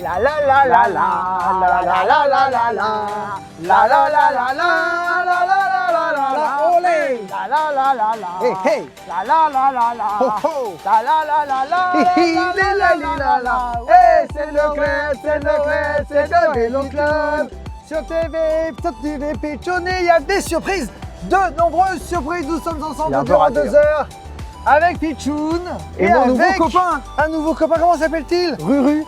La la la la la la la la la la la la la la la la la. Olé! La la la la la. Hey, hey! La la la la la. Ho, ho! La la la la la. La la. Hey, c'est le club, c'est le vélo club. Sur TV Pitchoun, et il y a des surprises, de nombreuses surprises. Nous sommes ensemble durant 2 heures avec Pitchoun et mon nouveau copain. Un nouveau copain, comment s'appelle-t-il? Ruru.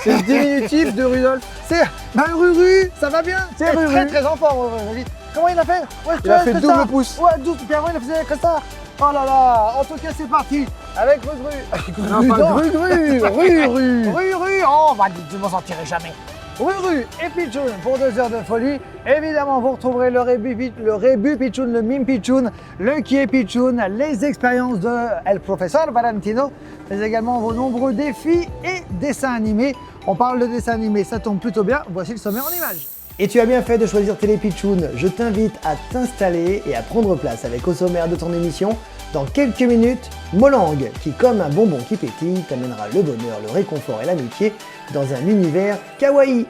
C'est le diminutif de Rudolf. C'est Ruru, ça va bien? C'est Ruru. Très très en forme. Vas-y. Comment il a fait? Ouais, Il a fait double pouce. Ouais, double. Puis avant, il a fait comme ça. Oh là là. En tout cas, c'est parti. Avec Ruru. Oh, bah, tu ne m'en sortirai jamais. Ruru et Pitchoun pour 2 heures de folie. Évidemment, vous retrouverez le rébut Pitchoun, le mime Pitchoun, le qui est Pitchoun, les expériences de El Professeur Valentino, mais également vos nombreux défis et dessins animés. On parle de dessins animés, ça tombe plutôt bien. Voici le sommaire en images. Et tu as bien fait de choisir Télé Pitchoun. Je t'invite à t'installer et à prendre place avec au sommaire de ton émission, dans quelques minutes, Molang, qui comme un bonbon qui pétille, t'amènera le bonheur, le réconfort et l'amitié dans un univers kawaii.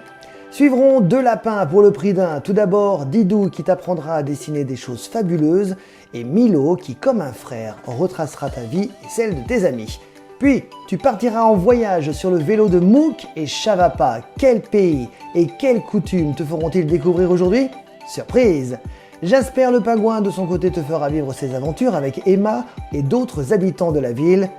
Suivront 2 lapins pour le prix d'un. Tout d'abord, Didou qui t'apprendra à dessiner des choses fabuleuses et Milo qui, comme un frère, retracera ta vie et celle de tes amis. Puis, tu partiras en voyage sur le vélo de Mouk et Chavapa. Quel pays et quelles coutumes te feront-ils découvrir aujourd'hui? Surprise! Jasper le pingouin de son côté te fera vivre ses aventures avec Emma et d'autres habitants de la ville.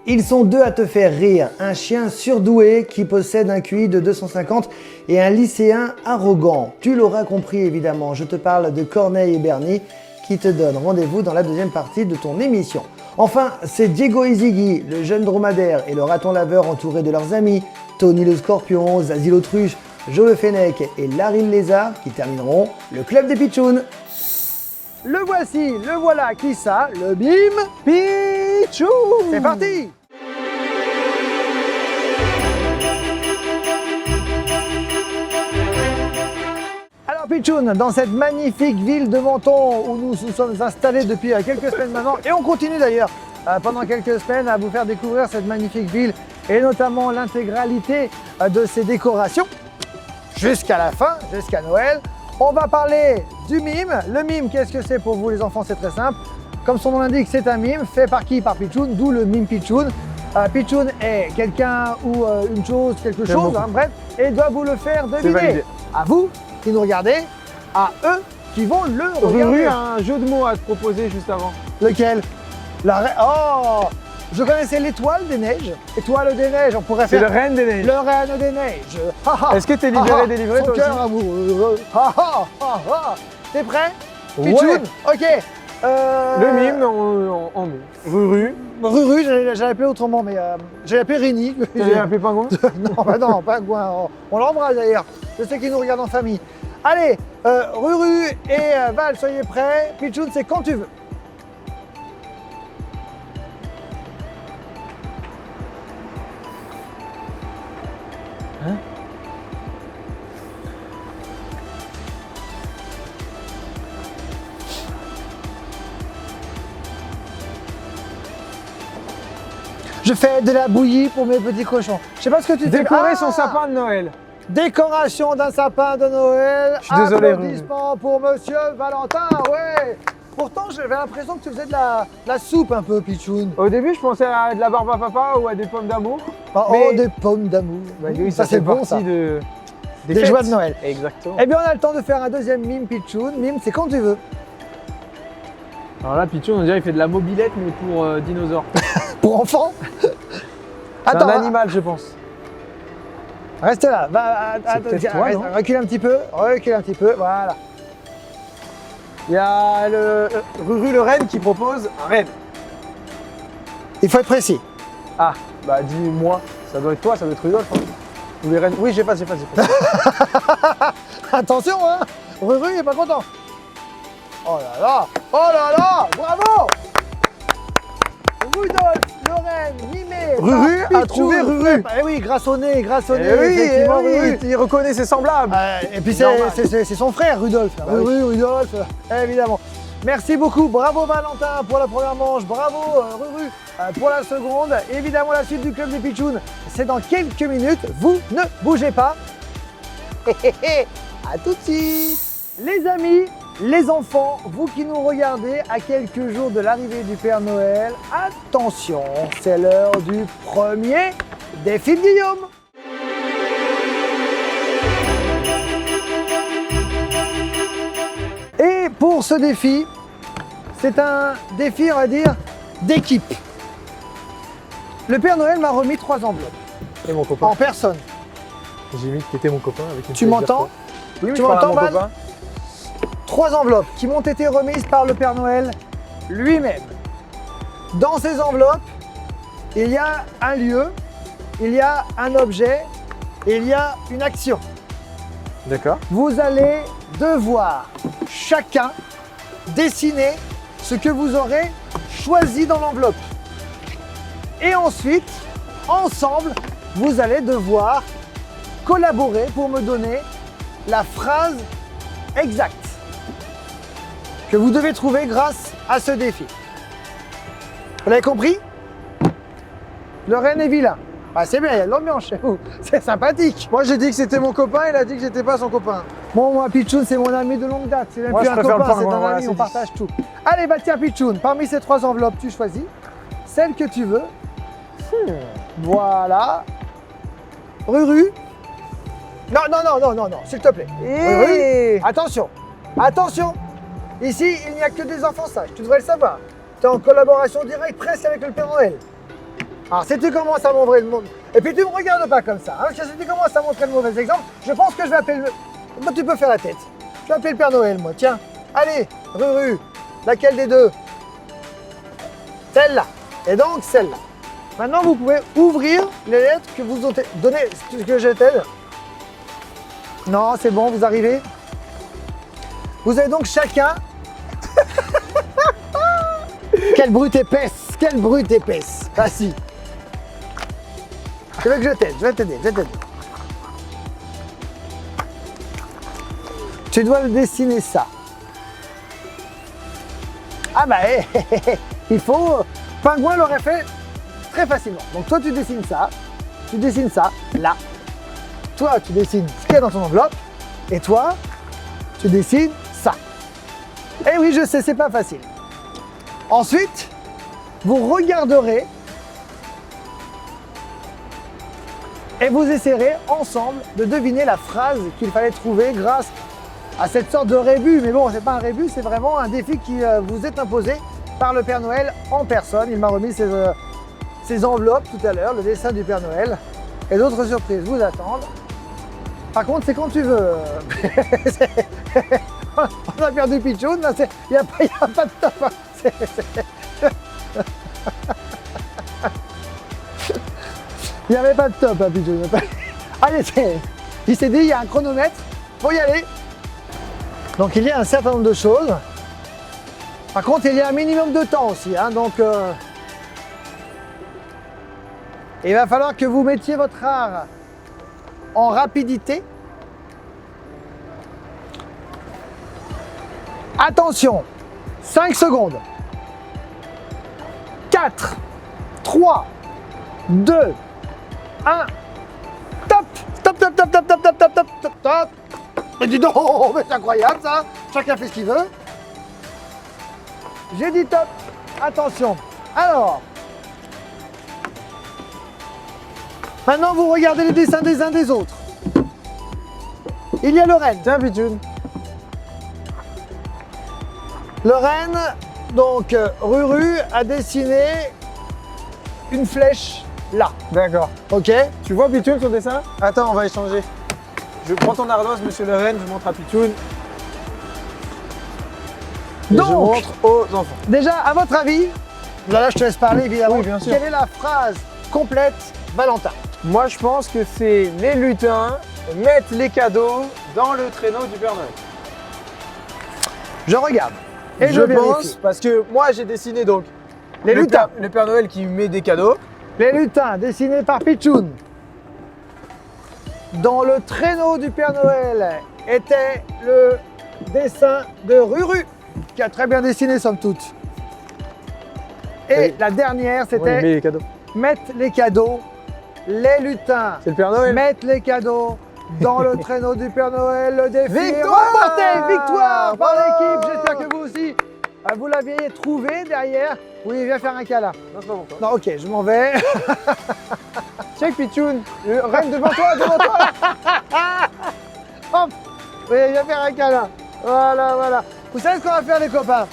Ils sont 2 à te faire rire, un chien surdoué qui possède un QI de 250 et un lycéen arrogant. Tu l'auras compris évidemment, je te parle de Corneille et Bernie qui te donnent rendez-vous dans la 2e partie de ton émission. Enfin, c'est Diego et Ziggy, le jeune dromadaire et le raton laveur entouré de leurs amis, Tony le scorpion, Zazie l'autruche, Joe le fennec et Larry le lézard qui termineront le club des Pitchouns. Le voici, le voilà, qui ça? Le bim Pitchoun. C'est parti. Alors Pitchoun, dans cette magnifique ville de Menton où nous nous sommes installés depuis quelques semaines maintenant, et on continue d'ailleurs pendant quelques semaines à vous faire découvrir cette magnifique ville et notamment l'intégralité de ses décorations jusqu'à la fin, jusqu'à Noël. On va parler du mime. Le mime, qu'est-ce que c'est pour vous les enfants? C'est très simple. Comme son nom l'indique, c'est un mime fait par qui? Par Pitchoun, d'où le mime Pitchoun. Pitchoun est quelqu'un ou une chose, quelque chose, bref, et doit vous le faire deviner. À vous qui nous regardez, à eux qui vont le regarder. Ruru a un jeu de mots à te proposer juste avant. Lequel? Oh, je connaissais l'étoile des neiges. Étoile des neiges, on pourrait faire. C'est le reine des neiges. Le reine des neiges. Est-ce que t'es libéré, délivré toi Son cœur aussi? amoureux. T'es prêt? Ouais. Pitchoun, ok. Le mime en mots. Ruru. Ruru, j'allais appeler autrement, mais j'allais appeler Réni. T'as appelé pingouin? Non, bah non, pingouin. On l'embrasse d'ailleurs. Je sais qu'il nous regarde en famille. Allez, Ruru et Val, soyez prêts. Pitchoun, c'est quand tu veux. Hein? Je fais de la bouillie pour mes petits cochons. Je sais pas ce que tu fais. Décorer son sapin de Noël. Décoration d'un sapin de Noël. Je suis désolé, Applaudissements pour Monsieur Valentin, ouais. Pourtant, j'avais l'impression que tu faisais de la soupe un peu, Pitchoun. Au début, je pensais à de la barbe à papa ou à des pommes d'amour. Oh, des pommes d'amour. Bah, oui, ça c'est bon, ça. Des fêtes. Joies de Noël. Exactement. Eh bien, on a le temps de faire un deuxième mime, Pitchoun. Mime, c'est quand tu veux. Alors là, Pitchoun, on dirait qu'il fait de la mobilette, mais pour dinosaures. Pour enfants. C'est un animal, je pense. Reste là. Recule un petit peu. Recule un petit peu. Voilà. Il y a le Ruru le renne qui propose un renne. Il faut être précis. Ah, bah dis-moi. Ça doit être toi, ça doit être Rudolf. Hein. Ou les rennes. Oui, j'ai pas. Attention, hein. Ruru, il est pas content. Oh là là, bravo. Rudolf, Lorraine, mimé. Ruru par a trouvé Pitchoun. Ruru. Eh oui, grâce au nez, effectivement, Ruru. il reconnaît ses semblables. Et puis Normal. c'est son frère, Rudolf. Bah Ruru, oui. Rudolf, évidemment. Merci beaucoup, bravo Valentin pour la première manche, bravo Ruru pour la seconde. Évidemment la suite du club des Pitchouns, c'est dans quelques minutes, vous ne bougez pas. À tout de suite. Les amis, les enfants, vous qui nous regardez à quelques jours de l'arrivée du Père Noël, attention, c'est l'heure du premier défi de Guillaume. Et pour ce défi, c'est un défi, on va dire, d'équipe. Le Père Noël m'a remis 3 enveloppes Et mon copain. en personne. J'ai mis que t'étais mon copain avec une Tu feuille m'entends? verte. Oui, Tu je parle à m'entends, mon Val? copain. 3 enveloppes qui m'ont été remises par le Père Noël lui-même. Dans ces enveloppes, il y a un lieu, il y a un objet, et il y a une action. D'accord. Vous allez devoir chacun dessiner ce que vous aurez choisi dans l'enveloppe. Et ensuite, ensemble, vous allez devoir collaborer pour me donner la phrase exacte que vous devez trouver grâce à ce défi. Vous l'avez compris? Lorraine est vilain. Ah, c'est bien, il y a de l'ambiance chez vous. C'est sympathique. Moi j'ai dit que c'était mon copain, il a dit que j'étais pas son copain. Bon, moi, Pitchoun, c'est mon ami de longue date. C'est même Moi, plus je un préfère le copain, c'est pingouin, un voilà, ami, c'est on dit. partage tout. Allez, bah tiens, Pitchoun, parmi ces 3 enveloppes, tu choisis celle que tu veux. Voilà. Ruru. Non, non, non, non, non, non, s'il te plaît. Et... Attention, attention. Ici, il n'y a que des enfants sages, tu devrais le savoir. Tu es en collaboration directe presque avec le Père Noël. Alors, si tu commences à montrer le monde, et puis tu ne me regardes pas comme ça, hein, parce que si tu commences à montrer le mauvais exemple, je pense que je vais appeler le... Bah, tu peux faire la tête. Je vais appeler le Père Noël, moi, tiens. Allez, Ruru, laquelle des deux? Celle-là. Et donc, celle-là. Maintenant, vous pouvez ouvrir les lettres que vous ont données, que je t'aide. Non, c'est bon, vous arrivez. Vous avez donc chacun... Quelle brute épaisse! Quelle brute épaisse! Ah si! Tu veux que je t'aide? Je vais t'aider, je vais t'aider. Tu dois le dessiner ça. Ah bah, il faut... Pingouin l'aurait fait très facilement. Donc toi, tu dessines ça, là. Toi, tu dessines ce qu'il y a dans ton enveloppe. Et toi, tu dessines ça. Eh oui, je sais, c'est pas facile. Ensuite, vous regarderez et vous essayerez ensemble de deviner la phrase qu'il fallait trouver grâce à cette sorte de rébus. Mais bon, c'est pas un rébus, c'est vraiment un défi qui vous est imposé par le Père Noël en personne. Il m'a remis ses enveloppes tout à l'heure, le dessin du Père Noël. Et d'autres surprises vous attendent. Par contre, c'est quand tu veux. On a perdu Pitchoun, il n'y a pas de top. Hein. Il n'y avait pas de top, hein, Pitchoun. Allez, il s'est dit, il y a un chronomètre, faut y aller. Donc il y a un certain nombre de choses. Par contre, il y a un minimum de temps aussi. Hein, donc, il va falloir que vous mettiez votre art en rapidité. Attention, 5 secondes. 4, 3, 2, 1. Top! Stop, stop, stop, stop, stop, stop, stop, stop, stop, stop. Mais dis donc, mais c'est incroyable ça. Chacun fait ce qu'il veut. J'ai dit top. Attention. Alors, maintenant vous regardez les dessins des uns des autres. Il y a Lorraine. Tiens, Pitchoun. Lorraine, donc Ruru a dessiné une flèche là. D'accord. Ok? Tu vois Pitchoun son dessin? Attends, on va échanger. Je prends ton ardoise, monsieur Lorraine, je montre à Pitchoun. Et Donc, je montre aux enfants. déjà, à votre avis, là je te laisse parler évidemment, Oui, bien sûr. quelle est la phrase complète Valentin? Moi, je pense que c'est les lutins mettent les cadeaux dans le traîneau du Père Noël. Je regarde. Et je vérifie. pense, parce que moi, j'ai dessiné donc Les lutins. le Père Noël qui met des cadeaux. Les lutins dessinés par Pitchoun. Dans le traîneau du Père Noël était le dessin de Ruru. qui a très bien dessiné somme toute. Et Oui. la dernière, Oui, c'était mais les cadeaux. mettre les cadeaux, les lutins. C'est le Père Noël. Mettre les cadeaux dans le traîneau du Père Noël. Le défi est Victoire remporté. Victoire par Bravo l'équipe. J'espère que vous aussi, vous l'aviez trouvé derrière. Oui, viens faire un câlin. Non, c'est pas pour toi. Non, ok, je m'en vais. Check Pichoun. Reine devant toi, devant toi. Hop. Oui, viens faire un câlin. Voilà, voilà. Vous savez ce qu'on va faire, les copains?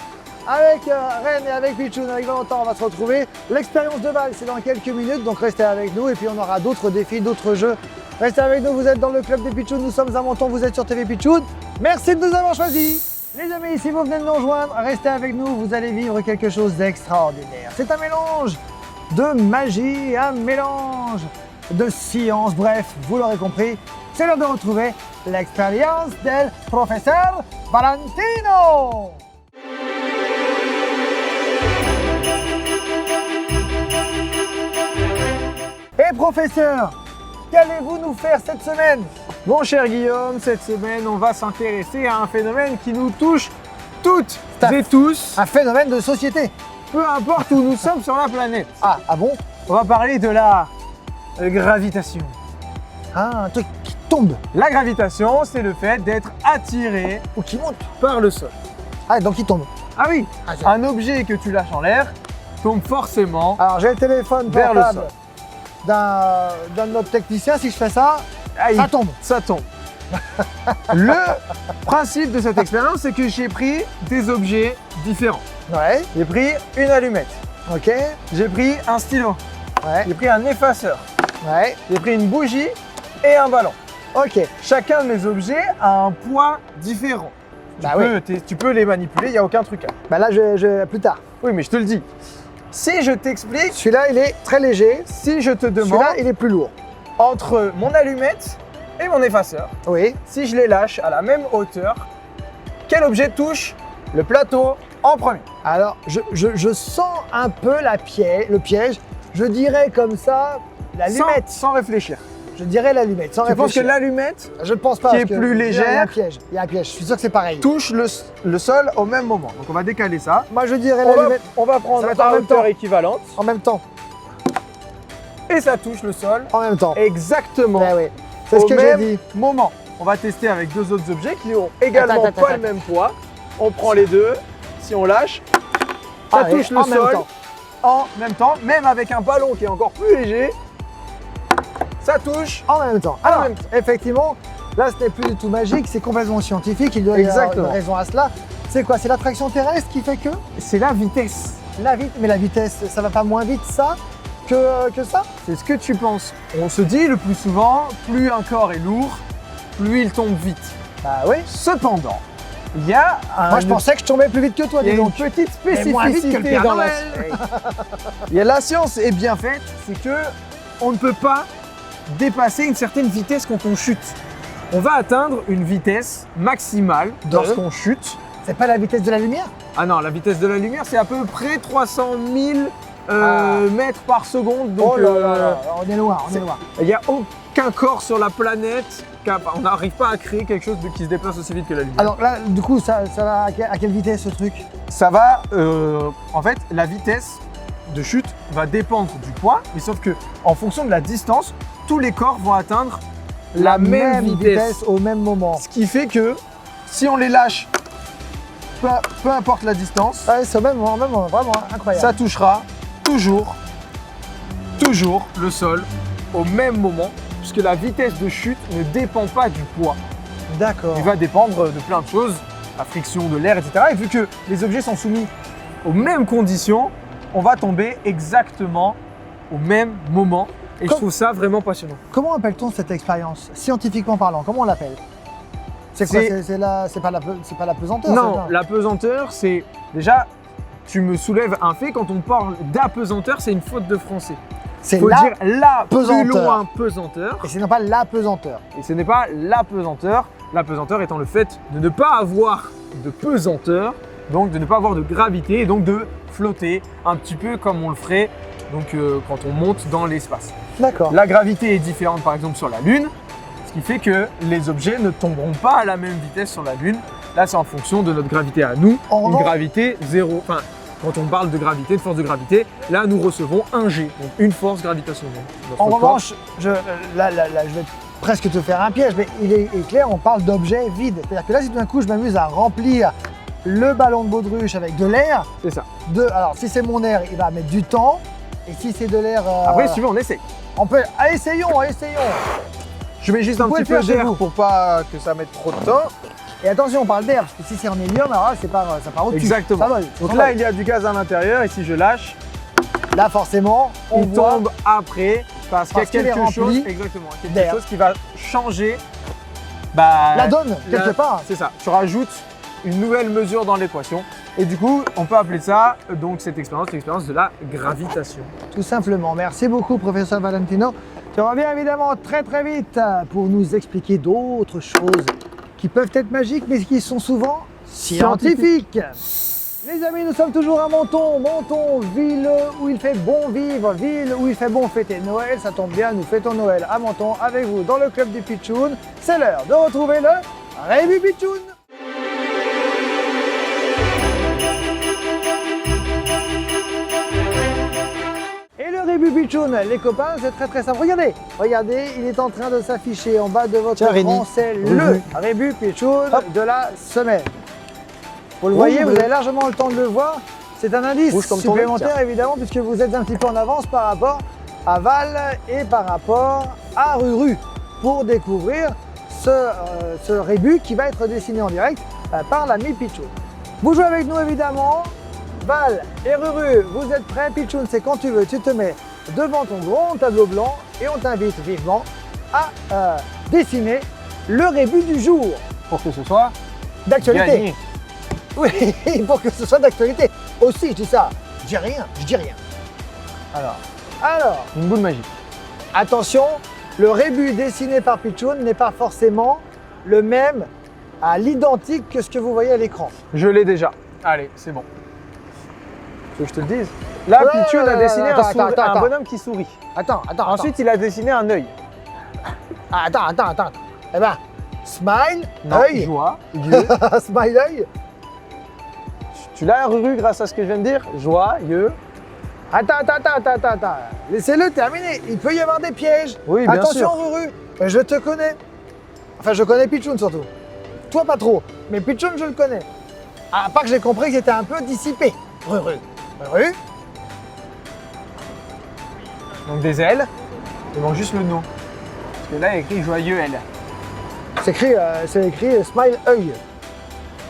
Avec Ren et avec Pichoun, avec Valentin, on va se retrouver. L'expérience de balle, c'est dans quelques minutes, donc restez avec nous. Et puis on aura d'autres défis, d'autres jeux. Restez avec nous, vous êtes dans le club des Pichoun, nous sommes à Menton, vous êtes sur TV Pichoun. Merci de nous avoir choisis. Les amis, si vous venez de nous rejoindre, restez avec nous, vous allez vivre quelque chose d'extraordinaire. C'est un mélange de magie, un mélange de science, bref, vous l'aurez compris, c'est l'heure de retrouver l'expérience del professeur Valentino. Et professeur, qu'allez-vous nous faire cette semaine? Mon cher Guillaume, cette semaine, on va s'intéresser à un phénomène qui nous touche toutes et tous, Un phénomène de société. peu importe où nous sommes sur la planète. Ah bon? On va parler de la gravitation. Ah, un truc qui tombe La gravitation, c'est le fait d'être attiré ou qui monte. par le sol. Ah, donc il tombe. Ah oui, Ah, c'est- un objet que tu lâches en l'air tombe forcément Alors j'ai le téléphone vers le portable sol. d'un de notre technicien, si je fais ça, Ah, ça tombe. Ça tombe. Le principe de cette expérience, c'est que j'ai pris des objets différents. Ouais, J'ai pris une allumette, ok, j'ai pris un stylo, ouais, j'ai pris un effaceur, ouais, j'ai pris une bougie et un ballon. ok. Chacun de mes objets a un poids différent. Bah Tu peux les manipuler, il n'y a aucun truc. Bah là, plus tard. Oui, mais je te le dis. Si je t'explique, Celui-là, il est très léger. si je te demande Celui-là, il est plus lourd. entre mon allumette et mon effaceur, Oui. si je les lâche à la même hauteur, quel objet touche le plateau en premier? Alors, je sens un peu le piège. Je dirais comme ça, l'allumette. Sans réfléchir. Je dirais l'allumette, sans Tu penses que réfléchir. l'allumette Je ne pense pas. qui parce est que plus il y a légère un piège. Il y a un piège. Je suis sûr que c'est pareil. touche le sol au même moment? Donc on va décaler ça. Moi, je dirais On va, l'allumette on va Ça prendre va être en la même hauteur temps. équivalente en même temps. et ça touche le sol En même temps. exactement Eh oui. C'est ce au que j'ai même dit. moment. On va tester avec deux autres objets qui ont également Attends, pas attends. le même poids. On prend les deux. Si on lâche, ça Ah, touche et le en même sol temps. en même temps, même avec un ballon qui est encore plus léger. Ça touche. En même temps. En Alors, même temps. effectivement, là, ce n'est plus du tout magique, c'est complètement scientifique. Il doit y avoir Exactement. une raison à cela. C'est quoi? C'est l'attraction terrestre qui fait que C'est la vitesse. mais la vitesse, ça va pas moins vite ça que ça? C'est ce que tu penses. On se dit le plus souvent, plus un corps est lourd, plus il tombe vite. Bah oui. Cependant, il y a Moi, je pensais que je tombais plus vite que toi, il y a dis une donc. petite Mais moins vite que le spécificité Père dans la Noël. Il y a la science est bien faite, c'est que on ne peut pas dépasser une certaine vitesse quand on chute. On va atteindre une vitesse maximale lorsqu'on chute. C'est pas la vitesse de la lumière? Ah non, la vitesse de la lumière, c'est à peu près 300 000 mètres par seconde. Donc, Oh là là là, on est loin, on est c'est- loin. il n'y a aucun corps sur la planète, on n'arrive pas à créer quelque chose qui se déplace aussi vite que la lumière. Alors là, du coup, ça va à quelle vitesse ce truc? Ça va, en fait, la vitesse de chute va dépendre du poids, mais sauf que en fonction de la distance, tous les corps vont atteindre la même vitesse. au même moment. Ce qui fait que si on les lâche, peu importe la distance, Ouais, c'est au même moment, vraiment incroyable. ça touchera toujours le sol au même moment, puisque la vitesse de chute ne dépend pas du poids. D'accord. Il va dépendre de plein de choses, la friction de l'air, etc. Et vu que les objets sont soumis aux mêmes conditions, on va tomber exactement au même moment. Et je trouve ça vraiment passionnant. Comment appelle-t-on cette expérience, scientifiquement parlant? Comment on l'appelle? C'est quoi? C'est- C'est pas la pesanteur? Non, ça, la pesanteur, c'est déjà, tu me soulèves un fait, quand on parle d'apesanteur, c'est une faute de français. c'est Il faut la dire la pesanteur. plus loin pesanteur. et ce n'est pas la pesanteur. Et ce n'est pas la pesanteur. La pesanteur étant le fait de ne pas avoir de pesanteur, donc de ne pas avoir de gravité et donc de flotter un petit peu comme on le ferait donc, quand on monte dans l'espace. D'accord. La gravité est différente par exemple sur la Lune, ce qui fait que les objets ne tomberont pas à la même vitesse sur la Lune Là, c'est en fonction de notre gravité à nous, En une revanche- gravité 0. Enfin, quand on parle de gravité, de force de gravité, là, nous recevons un G, donc une force gravitationnelle. Notre En corps- revanche, là, je vais presque te faire un piège, mais il est clair, on parle d'objets vides. C'est-à-dire que là, si tout d'un coup, je m'amuse à remplir le ballon de baudruche avec de l'air, c'est ça. alors si c'est mon air, il va mettre du temps. Et si c'est de l'air. Après, si tu veux, on essaye. On peut. Allez, essayons. Je mets juste Vous un pouvez petit le peu faire chez d'air vous. pour pas que ça mette trop de temps. Et attention, on parle d'air, parce que si c'est en hélium, alors là, ça part au-dessus. Exactement. Ça vole. Donc ça là, vole. il y a du gaz à l'intérieur et si je lâche, Là, forcément, on il voit. tombe après parce qu'il y a Parce qu'il est quelque chose, rempli exactement, quelque d'air. chose qui va changer La donne, quelque part. C'est ça. Tu rajoutes une nouvelle mesure dans l'équation et du coup, on peut appeler ça donc cette expérience l'expérience de la gravitation. Tout simplement. Merci beaucoup, professeur Valentino. Tu reviens évidemment très très vite pour nous expliquer d'autres choses qui peuvent être magiques, mais qui sont souvent scientifiques. Les amis, nous sommes toujours à Menton. Menton, ville où il fait bon vivre, ville où il fait bon fêter Noël. Ça tombe bien, nous fêtons Noël à Menton avec vous dans le club du Pitchoun. C'est l'heure de retrouver le Rébut Pitchoun. Et le Rébut Pitchoun, les copains, c'est très très simple. Regardez, il est en train de s'afficher en bas de votre Tiens, Rémi. écran. C'est le Rébut Pitchoun de la semaine. Vous le voyez, vous avez largement le temps de le voir. C'est un indice Rouge comme ton supplémentaire évidemment puisque vous êtes un petit peu en avance par rapport à Val et par rapport à Ruru pour découvrir ce rébut qui va être dessiné en direct par l'ami Pitchoun. Vous jouez avec nous évidemment. Val et Ruru, vous êtes prêts? Pitchoun, c'est quand tu veux, tu te mets devant ton grand tableau blanc et on t'invite vivement à dessiner le rébut du jour. Pour que ce soit D'actualité. gagné. Oui, pour que ce soit d'actualité. Aussi, je dis ça. Je dis rien. Alors, Une boule magique. attention, le rébut dessiné par Pitchoun n'est pas forcément le même à l'identique que ce que vous voyez à l'écran. Je l'ai déjà. Allez, c'est bon. Tu veux que je te le dise? Là, Pitchoun a dessiné un bonhomme qui sourit. Attends. Ensuite, il a dessiné un œil. attends. Eh ben, smile, Non, œil. joie. Smile, œil. Tu l'as, Ruru, grâce à ce que je viens de dire? Joyeux. Attends. Laissez-le terminer. Il peut y avoir des pièges. Oui, bien Attention, sûr. Ruru. Je te connais. Enfin, je connais Pitchoun surtout. Toi, pas trop. Mais Pitchoun, je le connais. À part que j'ai compris qu'il était un peu dissipé. Ruru. Donc des ailes. Il manque juste le nom. Parce que là, il y a écrit joyeux L. C'est écrit smile, œil.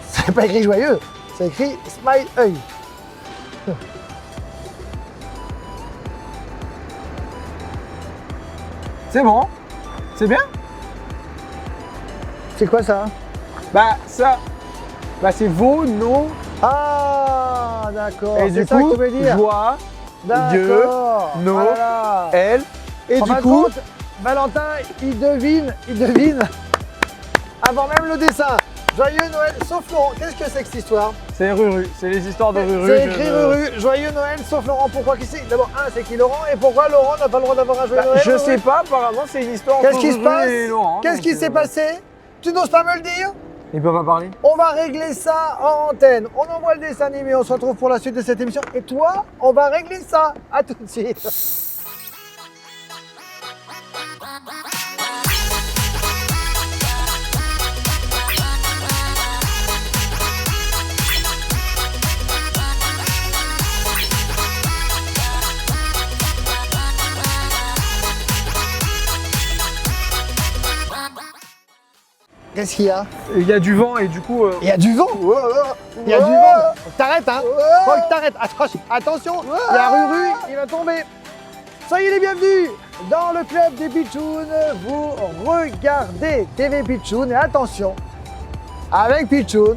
C'est pas écrit joyeux. C'est écrit smile, œil. C'est bon. C'est bien? C'est quoi ça? Bah, ça. Bah, c'est vos, nos. Ah, d'accord. Et C'est du ça que coup, tu veux dire. joie, D'accord. nos, Voilà. L. Et En du fin de coup, compte, Valentin, il devine avant même le dessin. Joyeux Noël, sauf Laurent. Qu'est-ce que c'est que cette histoire? c'est Ruru. C'est les histoires de Ruru. C'est écrit Ruru, joyeux Noël, sauf Laurent. Pourquoi qui c'est? D'abord, c'est qui Laurent? Et pourquoi Laurent n'a pas le droit d'avoir un joyeux Bah, Noël? je Ruru sais pas, apparemment, c'est une histoire Qu'est-ce entre qui se Ruru passe? et Laurent. Qu'est-ce donc, qui s'est passé? Tu n'oses pas me le dire? Il peut pas parler? On va régler ça en antenne. On envoie le dessin animé, on se retrouve pour la suite de cette émission. Et toi, on va régler ça. À tout de suite. Qu'est-ce qu'il y a? Il y a du vent et du coup. Il y a du vent. Il y a du vent. T'arrêtes, hein. Faut que t'arrêtes. Attention, il y a Ruru, il va tomber. Soyez les bienvenus dans le club des Pitchoun. Vous regardez TV Pitchoun et attention, avec Pitchoun,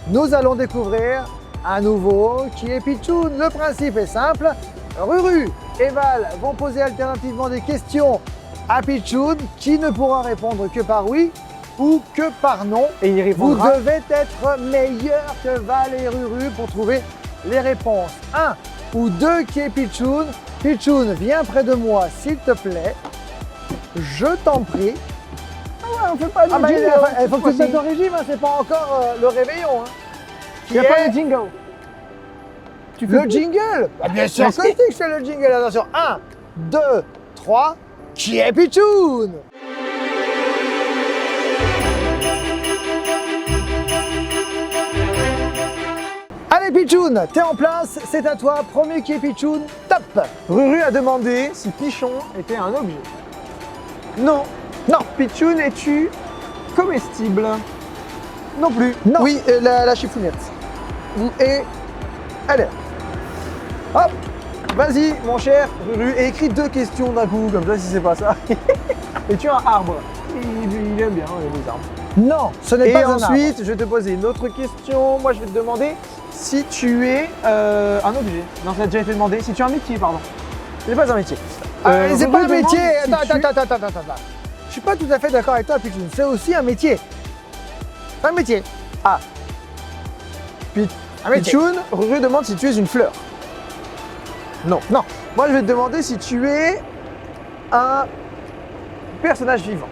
nous allons découvrir un nouveau qui est Pitchoun. Le principe est simple. Ruru et Val vont poser alternativement des questions à Pitchoun qui ne pourra répondre que par oui ou que par non. Et il Vous répondra. devez être meilleur que Val et Ruru pour trouver les réponses. 1 ou 2 qui est Pitchoun. Pitchoun, viens près de moi s'il te plaît. Je t'en prie. Ouais, on fait pas de Ah bah jingle. il faut que tu te mettes au régime, hein, c'est pas encore le réveillon. Hein. Il n'y a pas de jingle. Tu fais Le tout. jingle. Ah, bien sûr Mais que si. si que je fais le jingle, attention. 1, 2, 3, qui est Pichoun? Allez Pichoun, t'es en place, c'est à toi, premier qui est Pichoun, top. Ruru a demandé si Pichon était un objet. Non. Non. Pichoun, es-tu comestible? Non plus. Non. Oui, la chiffonette. Et elle est là. Hop. Vas-y, mon cher Ruru, et écris 2 questions d'un coup, comme ça, si c'est pas ça. Es-tu un arbre? Il aime bien les arbres. Non, ce n'est Et pas un arbre. ensuite, je vais te poser une autre question. Moi, je vais te demander si tu es un objet. Non, ça a déjà été demandé. Si tu es un métier, pardon. Ce n'est pas un métier. C'est Ruru pas un demande métier. si Attends. Je suis pas tout à fait d'accord avec toi, Pichoun. C'est aussi un métier. Un métier. Ah. Un métier. Pichoun, Ruru demande si tu es une fleur. Non. Non. Moi, je vais te demander si tu es un personnage vivant.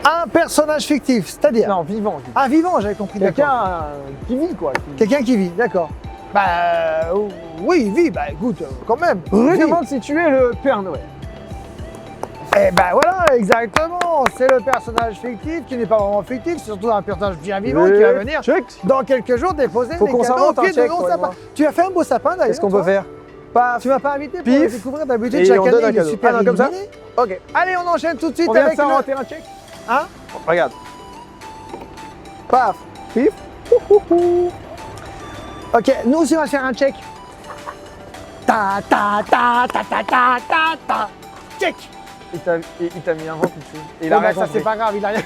Un personnage fictif, c'est-à-dire Non, vivant. un vivant, j'avais compris. D'accord. Quelqu'un qui vit, quoi. Quelqu'un qui vit, d'accord. Bah oui, il vit, bah écoute, quand même. Ruru Vit. demande si tu es le Père Noël. Eh ben voilà, exactement. C'est le personnage fictif qui n'est pas vraiment fictif, c'est surtout un personnage bien vivant qui va venir Check. dans quelques jours déposer Faut des qu'on cadeaux s'invente au pied un de check, mon quoi, sapin. moi. Tu as fait un beau sapin d'ailleurs. Qu'est-ce qu'on peut toi. faire? Paf. Tu m'as pas invité pour Pif. découvrir d'habitude Et chaque on année, donne un il est cadeau. super Ah non, comme ça? illuminé. Ok. Allez, on enchaîne tout de suite On vient de avec le... s'inventer un check. Hein? Regarde. Paf. Pif. Ok, nous aussi on va se faire un check. Ta ta ta ta ta ta ta ta. Check. Il t'a mis un vent tout de suite. Et il Oh, a bah, rien ça compris. c'est pas grave, il a rien.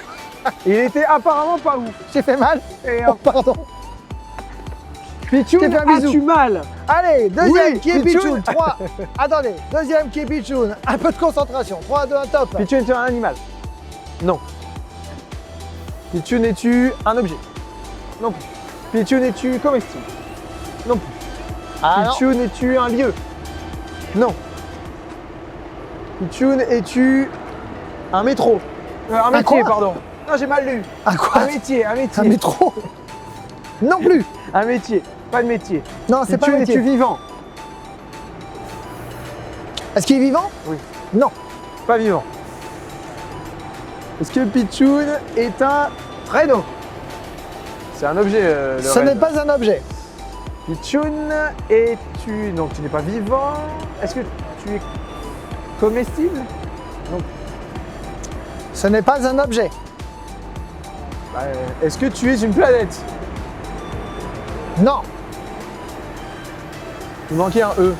Il était apparemment pas ouf. J'ai fait mal. Et Oh, pardon. Pichoun, T'es fait un bisou. as-tu mal? Allez, deuxième Oui, qui est Pichoun. Pichoun. 3. Attendez, deuxième qui est Pichoun. Un peu de concentration. 3, 2, 1, top. Pichoun, es-tu un animal? Non. Pichoun, es-tu un objet? Non plus. Pichoun, es-tu comestible? Non plus. Ah non. Pichoun, es-tu un lieu? Non. Pichoun, es-tu un métro? Un métier, quoi pardon. Non, j'ai mal lu. Un quoi? Un métier, un métier. Un métro. Non plus. Un métier, pas de métier. Non, c'est pas un Pichoun, es-tu métier. vivant? Est-ce qu'il est vivant? Oui. Non. Pas vivant. Est-ce que Pichoun est un rhino? C'est un objet, le Ce renne. n'est pas un objet. Pichoun, es-tu... Donc tu n'es pas vivant. Est-ce que tu es comestible? Ce n'est pas un objet. Bah, est-ce que tu es une planète? Non. Il manquait un E.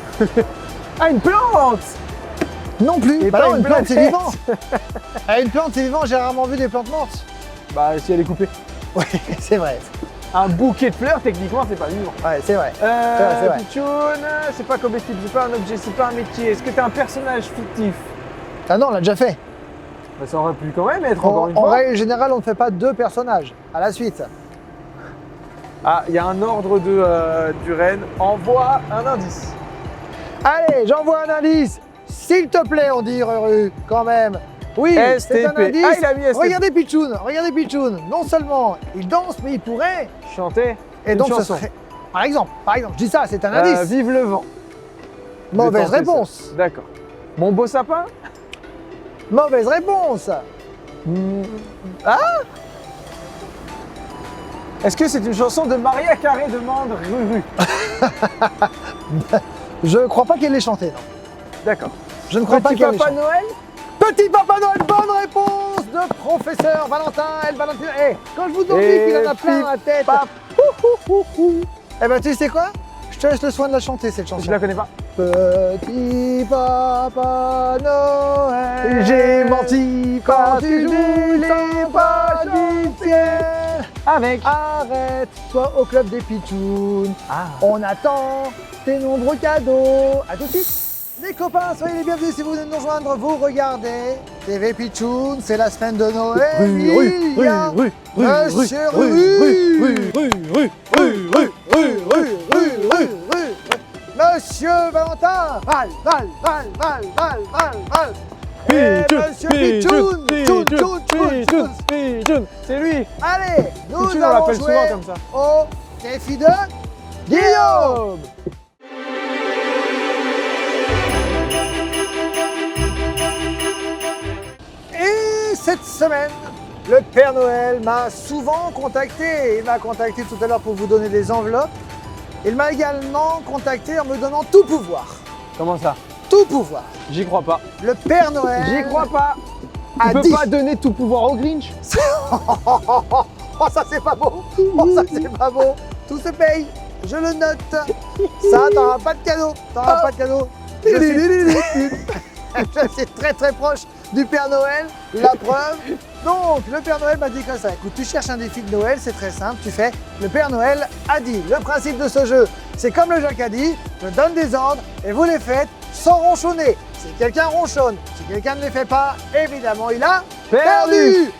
Ah, une plante! Non plus. Et Bah pas non, une une plante c'est planète. vivant. Une plante c'est vivant, j'ai rarement vu des plantes mortes. Bah, si elle est coupée. Oui, c'est vrai. Un bouquet de fleurs, techniquement, c'est pas vivant. Ouais, c'est vrai. c'est vrai. Pichoun, c'est pas comestible, c'est pas un objet, c'est pas un métier. Est-ce que t'es un personnage fictif? Ah non, on l'a déjà fait. Bah, ça aurait pu quand même être encore une En fois. règle générale, on ne fait pas deux personnages à la suite. Ah, il y a un ordre du renne. Envoie un indice. Allez, j'envoie un indice. S'il te plaît, on dit Ruru, quand même. Oui, c'est un STP. indice. Ah, il a mis STP. Regardez Pichoun. Non seulement il danse, mais il pourrait. Chanter. Et une donc, ce chanson. serait. Par exemple, je dis ça, c'est un indice. Vive le vent. Mauvaise Je vais tenter réponse. ça. D'accord. Mon beau sapin. Mauvaise réponse. Est-ce que c'est une chanson de Maria Carré demande Ruru? Je crois pas qu'elle l'ait chanté, non. D'accord. Je ne crois pas Petit qu'elle l'ait Papa chanté. Noël? Petit Papa Noël, bonne réponse de professeur Valentin El Valentin. Quand je vous dis Et qu'il en a plein dans la tête. pap. Eh ben tu sais quoi? Je te laisse le soin de la chanter cette chanson. Je la connais pas. Petit Papa Noël, J'ai menti quand quand tu joues les pas du ciel. Avec. Arrête-toi au club des Pichouns. Ah. On attend tes nombreux cadeaux. À tout de suite. Les copains, soyez les bienvenus si vous venez de nous rejoindre. Vous regardez TV Pichoun, c'est la semaine de Noël. Il y a Monsieur Monsieur Valentin. Val. Et Monsieur Pichoun. Tchoun, tchoun, tchoun, tchoun. Pichoun. C'est lui. Allez, nous Pichoun, on allons l'appelle souvent jouer comme ça. au défi de Guillaume. Et cette semaine, le Père Noël m'a souvent contacté. Il m'a contacté tout à l'heure pour vous donner des enveloppes. Il m'a également contacté en me donnant tout pouvoir. Comment ça? Tout pouvoir. J'y crois pas. Le Père Noël J'y crois pas. a Tu peux dit... pas donner tout pouvoir au Grinch. Oh, ça c'est pas beau. Oh, ça c'est pas beau. Tout se paye. Je le note. Ça, t'auras pas de cadeau. T'auras pas de cadeau. Je suis très très proche du Père Noël. La preuve. Donc, le Père Noël m'a dit comme ça. Écoute, tu cherches un défi de Noël, c'est très simple. Tu fais, le Père Noël a dit. Le principe de ce jeu, c'est comme le Jacques a dit. Je donne des ordres et vous les faites sans ronchonner. Si quelqu'un ronchonne, si quelqu'un ne les fait pas, évidemment, il a perdu.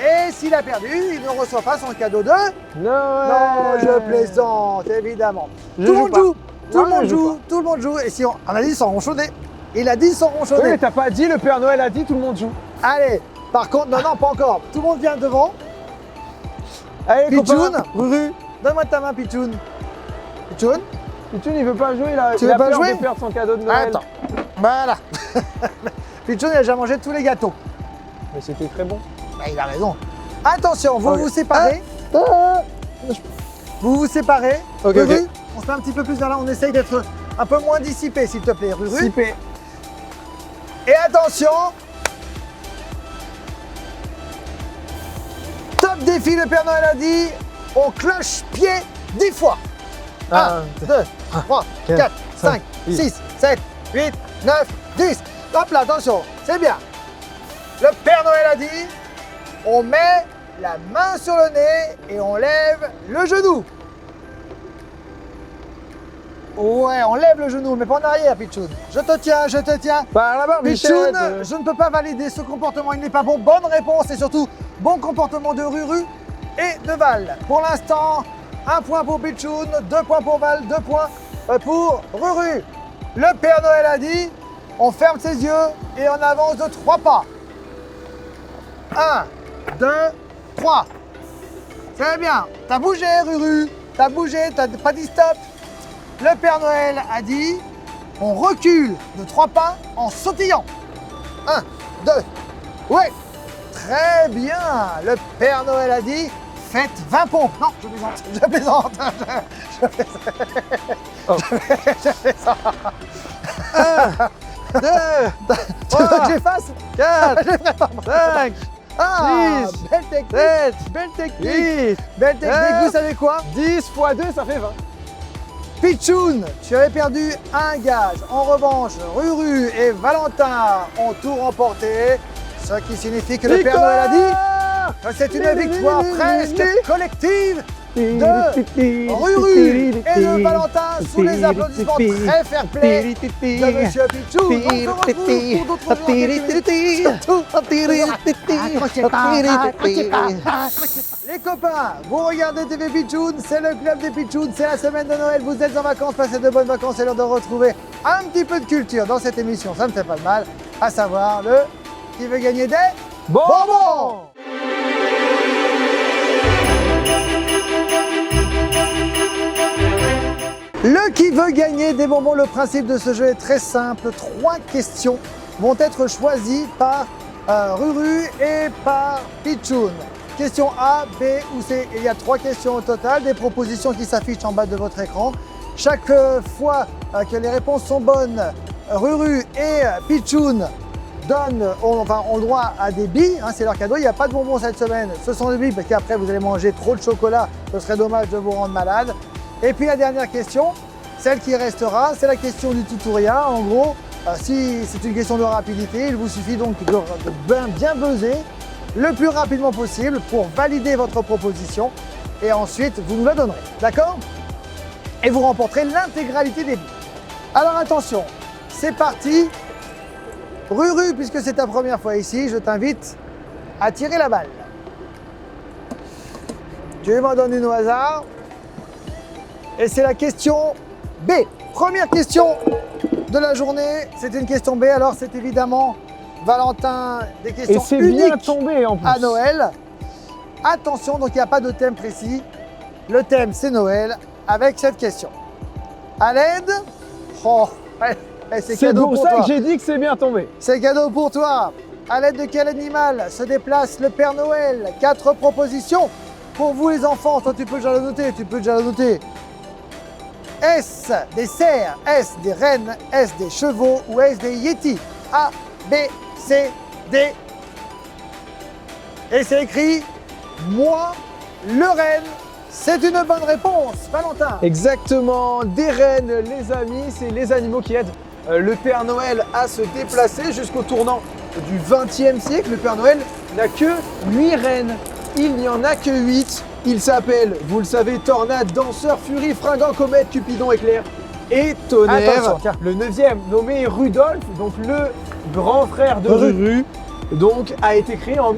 Et s'il a perdu, il ne reçoit pas son cadeau de... Non, je plaisante, évidemment. Je Tout le joue monde pas. joue, tout le Non, monde je joue joue, tout le monde joue. Et si on a dit sans ronchonner, il a dit sans Oui, mais ronchonner. t'as pas dit, le Père Noël a dit, tout le monde joue. Allez, par contre, non, pas encore. Tout le monde vient devant. Allez, Pichoun, copain. Ruru, donne-moi ta main, Pichoun. Pichoun, Pichoun, il veut pas jouer, il a, Tu il veux a pas peur jouer de perdre son cadeau de Noël. attends. Voilà. Pichoun, il a déjà mangé tous les gâteaux. Mais c'était très bon. Bah, il a raison. Attention, vous Ok. vous séparez. Vous vous séparez. Ok, Ruru, ok. on se met un petit peu plus vers là. On essaye d'être un peu moins dissipé, s'il te plaît, Ruru. Sipé. Et attention, top défi, le Père Noël a dit, on cloche-pied 10 fois. 1, 2, 3, 4, 5, 6, 7, 8, 9, 10. Hop là, attention, c'est bien. Le Père Noël a dit, on met la main sur le nez et on lève le genou. Ouais, on lève le genou, mais pas en arrière, Pichoun. Je te tiens, je te tiens. Par là-bas, Pichoun, je ne peux pas valider ce comportement, il n'est pas bon. Bonne réponse et surtout bon comportement de Ruru et de Val. Pour l'instant, 1 point pour Pichoun, 2 points pour Val, 2 points pour Ruru. Le Père Noël a dit, on ferme ses yeux et on avance de 3 pas. 1, 2, 3. C'est bien. T'as bougé, Ruru. T'as bougé, t'as pas dit stop. Le Père Noël a dit, on recule de 3 pas en sautillant. 1, 2, ouais, très bien. Le Père Noël a dit, faites 20 pompes. Non, je plaisante, je plaisante. Je plaisante. 1, 2, Tu veux que j'efface 4, Je ferai pas. 5, Ah, 6, belle technique, 7, belle technique. 8, Belle technique, vous savez quoi 10 x 2, ça fait 20. Pichoun, tu avais perdu un gage. En revanche, Ruru et Valentin ont tout remporté. Ce qui signifie que le Père Noël a dit que c'est une victoire presque collective de Ruru et de Valentin sous les applaudissements très fair-play de Monsieur Pichoun. On se retrouve pour d'autres jeux dans quelques minutes. Les copains, vous regardez TV Pichoun, c'est le club des Pichouns, c'est la semaine de Noël, vous êtes en vacances, passez de bonnes vacances, c'est l'heure de retrouver un petit peu de culture dans cette émission, ça ne fait pas de mal, à savoir le qui veut gagner des bonbons. Le qui veut gagner des bonbons, le principe de ce jeu est très simple, 3 questions vont être choisies par Ruru et par Pichoun. Question A, B ou C. Il y a 3 questions au total, des propositions qui s'affichent en bas de votre écran. Chaque fois que les réponses sont bonnes, Ruru et Pichoun ont le droit à des billes, hein, c'est leur cadeau. Il n'y a pas de bonbons cette semaine, ce sont des billes parce qu'après vous allez manger trop de chocolat, ce serait dommage de vous rendre malade. Et puis la dernière question, celle qui restera, c'est la question du tout ou rien. En gros, si c'est une question de rapidité, il vous suffit donc de bien buzzer le plus rapidement possible pour valider votre proposition et ensuite vous nous la donnerez, d'accord? Et vous remporterez l'intégralité des billes. Alors attention, c'est parti. Ruru, puisque c'est ta première fois ici, je t'invite à tirer la balle. Tu m'en donnes une au hasard. Et c'est la question B. Première question de la journée, c'est une question B, alors c'est évidemment Valentin, des Et questions c'est bien uniques tombé en plus. à Noël. Attention, donc il n'y a pas de thème précis. Le thème, c'est Noël, avec cette question. À l'aide, oh, c'est C'est cadeau pour pour ça toi. que j'ai dit que c'est bien tombé. C'est cadeau pour toi. À l'aide de quel animal se déplace le Père Noël? 4 propositions pour vous les enfants. Toi, tu peux déjà le noter, Est-ce des cerfs? Est-ce des rennes? Est-ce des chevaux? Ou est-ce des yétis? A, B, C, D. Et c'est écrit, moi, le renne. C'est une bonne réponse, Valentin. Exactement, des rennes, les amis, c'est les animaux qui aident le Père Noël à se déplacer jusqu'au tournant du XXe siècle. Le Père Noël n'a que 8 rennes, il n'y en a que 8. Ils s'appellent, vous le savez, Tornade, Danseur, Furie, Fringant, Comète, Cupidon, Éclair et Tonnerre. Attention, tiens. Le 9e, nommé Rudolph, donc le grand frère de Ruru, donc a été créé en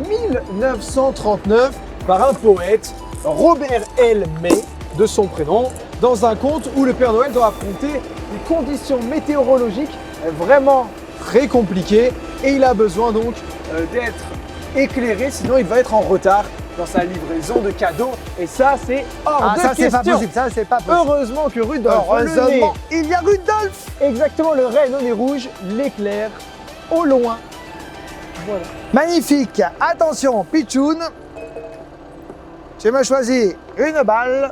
1939 par un poète, Robert L. May, de son prénom, dans un conte où le Père Noël doit affronter des conditions météorologiques vraiment très compliquées et il a besoin donc d'être éclairé, sinon il va être en retard dans sa livraison de cadeaux et ça c'est hors de ça c'est pas question. possible, ça c'est pas possible. Heureusement que Rudolph, le nez, Heureusement, il y a Rudolph. exactement le renne au nez rouge, l'éclaire au loin. Voilà. Magnifique. Attention, Pichoun. Tu m'as choisi une balle.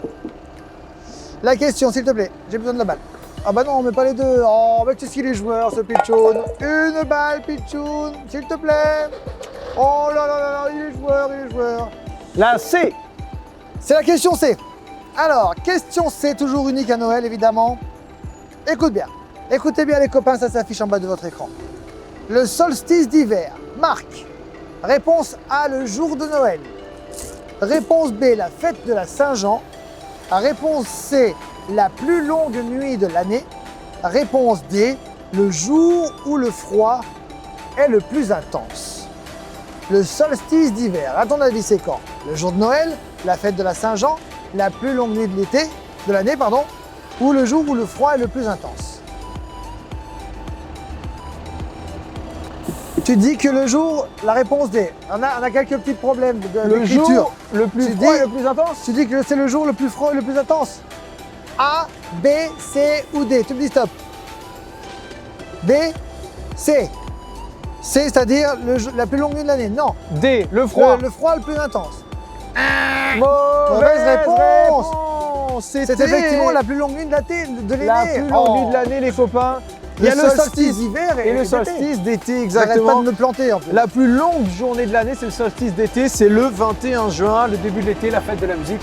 La question, s'il te plaît. J'ai besoin de la balle. Ah bah non, mais pas les deux. Oh, mais qu'est-ce qu'il est joueur, ce Pichoun. Une balle, Pichoun, s'il te plaît. Oh là là là là, il est joueur. La C. C'est la question C. Alors, question C, toujours unique à Noël, évidemment. Écoute bien. Écoutez bien, les copains, ça s'affiche en bas de votre écran. Le solstice d'hiver marque. Réponse A, le jour de Noël. Réponse B, la fête de la Saint-Jean. Réponse C, la plus longue nuit de l'année. Réponse D, le jour où le froid est le plus intense. Le solstice d'hiver, à ton avis, c'est quand? Le jour de Noël, la fête de la Saint-Jean, la plus longue nuit de l'année, ou le jour où le froid est le plus intense? Tu dis que le jour, la réponse D. On a quelques petits problèmes Le d'écriture. jour le plus Tu froid dis- et le plus intense. Tu dis que c'est le jour le plus froid et le plus intense. A, B, C ou D. Tu me dis stop. B, C. C, c'est-à-dire la plus longue nuit de l'année. Non. D, le froid. Le froid le plus intense. Mauvaise réponse. C'était C'est effectivement la plus longue nuit de l'année. la plus longue nuit de l'année, les copains. Il y a le solstice d'hiver et le d'été. solstice d'été, J'arrête pas exactement. de me planter en plus. La plus longue journée de l'année, c'est le solstice d'été, c'est le 21 juin, le début de l'été, la fête de la musique.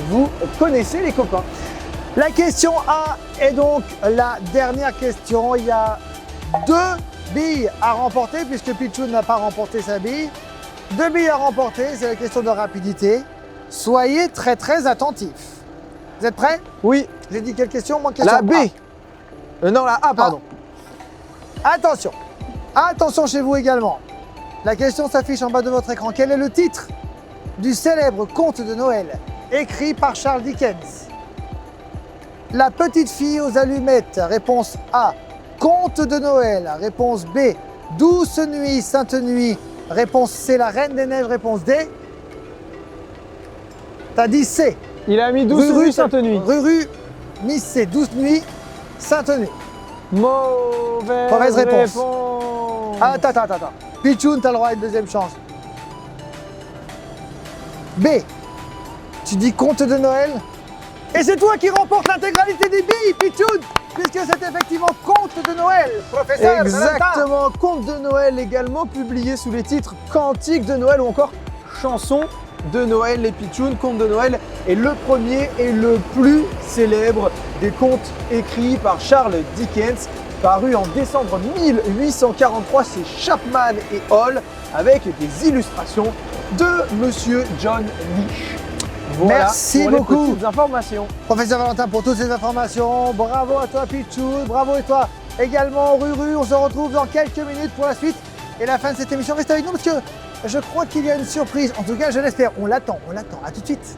Vous connaissez les copains. La question A est donc la dernière question. Il y a 2 billes à remporter puisque Pichoun n'a pas remporté sa bille. 2 billes à remporter, c'est la question de rapidité. Soyez très très attentifs. Vous êtes prêts? Oui, J'ai dit quelle question? Moi, question la B. Non, la A, pardon. Attention, attention chez vous également. La question s'affiche en bas de votre écran. Quel est le titre du célèbre conte de Noël écrit par Charles Dickens? La petite fille aux allumettes. Réponse A. Conte de Noël. Réponse B. Douce nuit, sainte nuit. Réponse C. La Reine des Neiges. Réponse D. T'as dit C. Il a mis 12 nuits Sainte Nuit. Ruru, mis C. Douce nuit, sainte nuit. Mauvaise réponse. réponse. Attends. Pichoun, t'as le droit à une deuxième chance. B. Tu dis conte de Noël. Et c'est toi qui remporte l'intégralité des billes, Pichoun, puisque c'est effectivement conte de Noël, professeur. Valentin. Exactement, conte de Noël également publié sous les titres Cantique de Noël ou encore Chanson de Noël. Les Pitchouns, conte de Noël est le premier et le plus célèbre des contes écrits par Charles Dickens, paru en décembre 1843 chez Chapman et Hall avec des illustrations de Monsieur John Leech. Voilà Merci pour les beaucoup. petites informations. Professeur Valentin, pour toutes ces informations. Bravo à toi, Pichoun. Bravo à toi également, Ruru. On se retrouve dans quelques minutes pour la suite et la fin de cette émission. Restez avec nous parce que je crois qu'il y a une surprise. En tout cas, je l'espère. On l'attend. À tout de suite.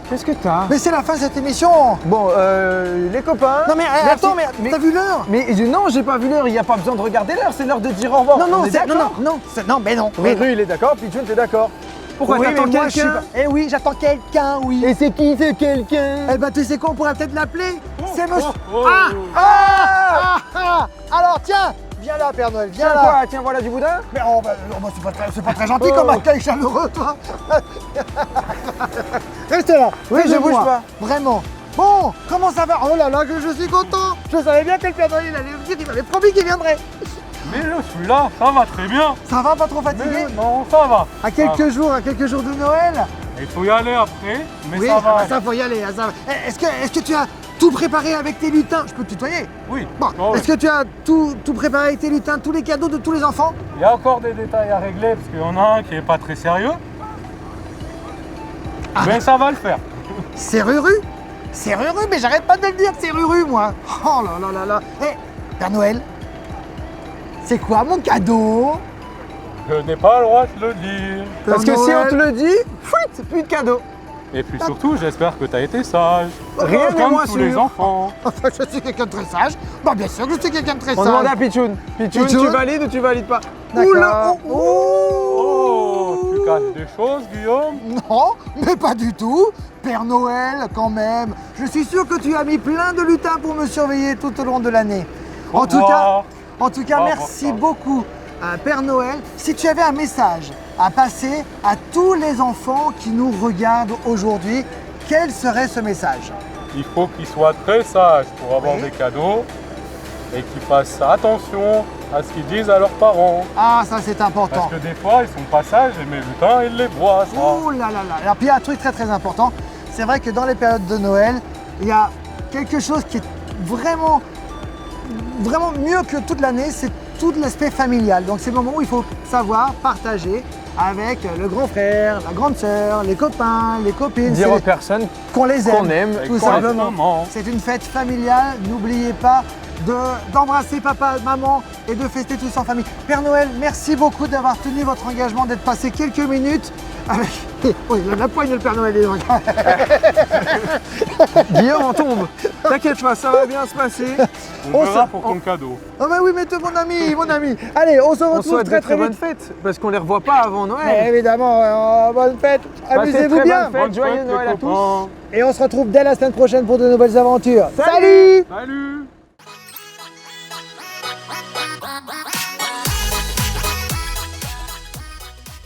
Qu'est-ce que t'as? Mais c'est la fin de cette émission. Bon, les copains. Non mais merci. attends, mais t'as vu l'heure? Mais non, j'ai pas vu l'heure, il n'y a pas besoin de regarder l'heure, c'est l'heure de dire au revoir. Non, non, On est c'est- non, d'accord? non, mais non. Ruru, il est d'accord, Pichoun, t'es d'accord? Pourquoi Oui, t'attends mais moi, je suis quelqu'un? pas- Eh oui, j'attends quelqu'un, oui. Et c'est qui ce quelqu'un? Eh ben, tu sais quoi, on pourrait peut-être l'appeler. C'est monsieur. oh. Ah. Alors, tiens, viens là, Père Noël, viens Tiens là. quoi? Tiens, voilà du boudin? Mais c'est pas très gentil comme accueil chaleureux, toi. Reste là. Oui, fais je de bouge moi. pas. Vraiment. Bon, comment ça va? Oh là là, que je suis content. Je savais bien que le Père Noël il allait me dire, il m'avait promis qu'il viendrait. Mais je suis là, ça va très bien. Ça va, pas trop fatigué? Mais non, ça va. À quelques jours de Noël. Il faut y aller après, mais Oui, ça va. ça faut y aller. Ça va. Est-ce que tu as tout préparé avec tes lutins? Je peux te tutoyer. Oui. Bon, Oh, oui. est-ce que tu as tout préparé avec tes lutins, tous les cadeaux de tous les enfants? Il y a encore des détails à régler parce qu'il y en a un qui est pas très sérieux. Mais ça va le faire. C'est Ruru? C'est Ruru, mais j'arrête pas de le dire que c'est Ruru, moi. Oh là là là là. Eh, Père Noël, c'est quoi mon cadeau? Je n'ai pas le droit de le dire. Parce Père que si on Noël. te le dit, c'est plus de cadeau. Et puis surtout, j'espère que tu as été sage. Rien n'est Comme moins tous les sûr. enfants. Enfin, je suis quelqu'un de très sage. Bah, bien sûr que je suis quelqu'un de très On sage. demande à Pichoun. Pichoun, Pichoun. tu valides ou tu valides pas? D'accord. Oula, Oh, tu caches des choses, Guillaume. Non, mais pas du tout. Père Noël, quand même. Je suis sûr que tu as mis plein de lutins pour me surveiller tout au long de l'année. En tout cas, Au revoir, merci papa. beaucoup, Père Noël. Si tu avais un message à passer à tous les enfants qui nous regardent aujourd'hui, quel serait ce message? Il faut qu'ils soient très sages pour avoir Oui. des cadeaux et qu'ils fassent attention à ce qu'ils disent à leurs parents. Ah, ça c'est important. Parce que des fois, ils sont pas sages et mes lutins, ils les voient, ça. Oh là là là. Alors, puis il y a un truc très très important. C'est vrai que dans les périodes de Noël, il y a quelque chose qui est vraiment mieux que toute l'année, c'est tout l'aspect familial. Donc c'est le moment où il faut savoir partager avec le grand frère, la grande sœur, les copains, les copines. dire C'est- aux personnes qu'on les aime, qu'on aime, tout qu'on les simplement. maman. C'est une fête familiale. N'oubliez pas d'embrasser papa, maman et de fêter tous en famille. Père Noël, merci beaucoup d'avoir tenu votre engagement, d'être passé quelques minutes avec... Oui, il a la poigne le Père Noël. dis donc. Guillaume, on tombe. T'inquiète pas, ça va bien se passer. On On verra se- pour ton cadeau. Oh bah oui, mais toi, mon ami, mon ami. Allez, on se On retrouve souhaite très de très très bonnes vite. fêtes parce qu'on les revoit pas avant Mais Noël. évidemment, bonne fête. Passez Amusez-vous très bien. bonnes fêtes. Joyeux fête, les Noël à tous. copains. Et on se retrouve dès la semaine prochaine pour de nouvelles aventures. Salut. Salut.